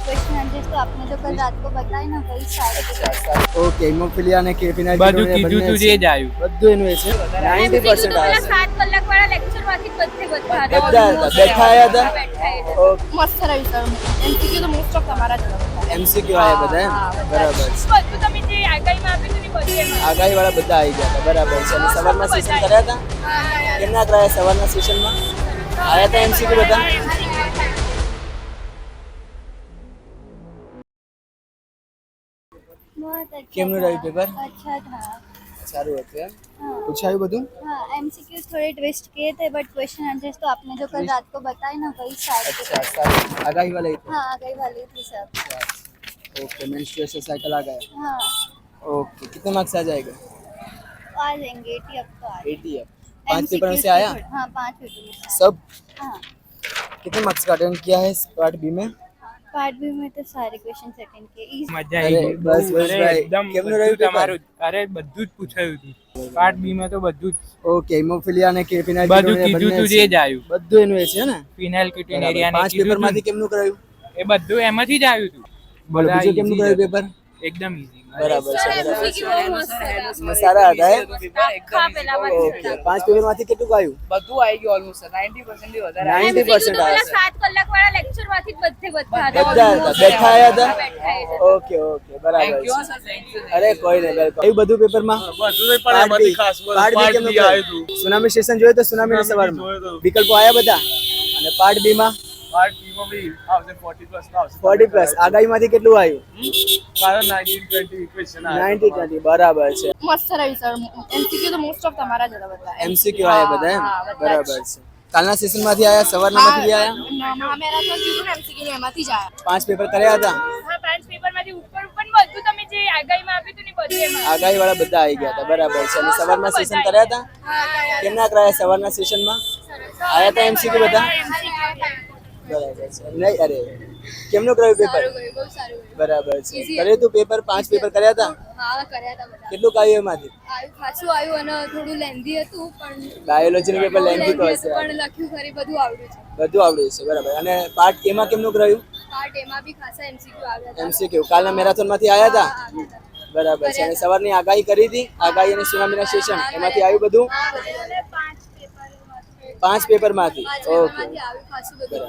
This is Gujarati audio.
क्वेश्चन आंसर्स तो आपने जो कल रात को बताया ना वही सारे ઓકે હિમોફિલિયા અને કેફિના બધું કીધું તું જે જ આવ્યું. બધું એનું એ છે 90% આવ્યા 7 કલાક વાળા લેક્ચર માંથી બધે બધા હતા બેઠા આયા હતા ઓકે મસ્ત રહ્યું સર એમસીક્યુ તો મોસ્ટ ઓફ તમારા જ હતા એમસીક્યુ આયા બધા એમ બરાબર છે બધું તમે જે આગાહીમાં આપ્યું હતું ને બધે આગાહી વાળા બધા આવી ગયા હતા બરાબર છે અને સવારના સેશન કર્યા હતા કેમના કરાયા સવારના સેશનમાં આયા હતા એમસીક્યુ બધા કેમનું રહ્યું પેપર अच्छा था સારું હતું એમ પૂછાયું બધું हाँ एमसीक्यूज थोड़े ट्विस्ट किए थे बट क्वेश्चन आंसर्स तो आपने जो कल रात को बताया ना वही सारे अच्छा साરું आगाही वाला ही था हाँ आगाही वाली थी सब ओके मेंस्ट्रुएशन साइकिल आ गया हाँ ओके कितने मार्क्स आ जाएगा आ जाएंगे 80 अब तो आए 80 है 5 पेपर में से आया हाँ 5 पेपर में से सब हाँ कितने मार्क्स का अटेंड किया है इस पार्ट बी में पार्ट बी में तो सारे क्वेश्चन अटेंड किए મજા અરે, આવી ગઈ. બસ, બસ, અરે, ભાઈ. એકદમ કેમનું બધું રહ્યું પેપર? તમારું અરે બધું જ પૂછાયું હતું પાર્ટ બી માં તો બધું જ ઓકે હિમોફિલિયા અને કેફિના બધું કીધું તું જે જ આવ્યું. બધું એનું એ છે ને ફિનાઇલ ક્યુટિનેરિયા ને 5 પેપર માંથી કેમનું કરાયું એ બધું એમાંથી જ આવ્યું હતું. બોલો બધા બીજું કેમનું easy કરાયું જ પેપર હતું. એકદમ ઈઝી બરાબર છે બરાબર MCQ બહુ મસ્ત હતા સારા હતા એમ આખા પેલામાં ઓકે 5 પેપર માંથી કેટલું આવ્યું બધું આવી ગયું ઓલમોસ્ટ 90% થી વધારે 90% આવ્યા 7 કલાક વાળા લેક્ચર માંથી બધે બધા બધા હતા બેઠા આયા હતા ઓકે ઓકે બરાબર થેન્ક યુ છે સર થેન્ક યુ અરે કોઈ નહીં વેલકમ એવું બધું પેપરમાં પાર્ટ બી કેમનું કરાયું સુનામી સ્ટેશન જોયું તો સુનામી સવારમાં વિકલ્પો આયા બધા અને પાર્ટ બી માં પાર્ટ બી માં બી આવશે 40 પ્લસ આવશે 40 પ્લસ આગાહીમાંથી કેટલું આવ્યું કારણ 1920 ઇક્વેશન 90 20 બરાબર છે મસ્ત રહ્યું સર એમસીક્યુ તો મોસ્ટ ઓફ તમારા જ હતા એમસીક્યુ આયા બધા એમ બરાબર છે કાલના સેશનમાંથી આયા સવારનામાંથી આયા મેરાથોન કીધું ને એમસીક્યુ ને એમાંથી જ આયા 5 પેપર કર્યા હતા હા 5 પેપર માંથી ઉપર બધું તમે જે આગાહીમાં આપ્યું હતું ને બધે આગાહી વાળા બધા આવી ગયા હતા બરાબર છે અને સવારના સેશન કર્યા હતા કેમના કરાયા સવારના સેશનમાં આયા હતા એમસીક્યુ બધા બરાબર છે નહીં અરે કેમનું કરાયું પેપર બહુ સારું બરાબર છે કર્યું તું પેપર 5 પેપર કર્યા હતા હા કર્યા હતા બધા કેટલું આવ્યું એમાંથી આવ્યું ખાસું આવ્યું અને થોડું લેન્ધી હતું પણ બાયોલોજીનું પેપર લેન્થી તો હશે પણ લખ્યું ખરી બધું આવડ્યું છે બધું આવડ્યું છે બરાબર અને પાર્ટ એમાં કેમનું કરાયું પાર્ટ એમાં બી ખાસા એમસીક્યુ આવ્યા હતા એમસીક્યુ કાલના મેરાથોનમાંથી આયા હતા બરાબર છે અને સવારની આગાહી કરી હતી આગાહી અને સુનામીના સેશન એમાંથી આવ્યું બધું 5 પેપરમાંથી ઓકે આવ્યું ખાસું બધું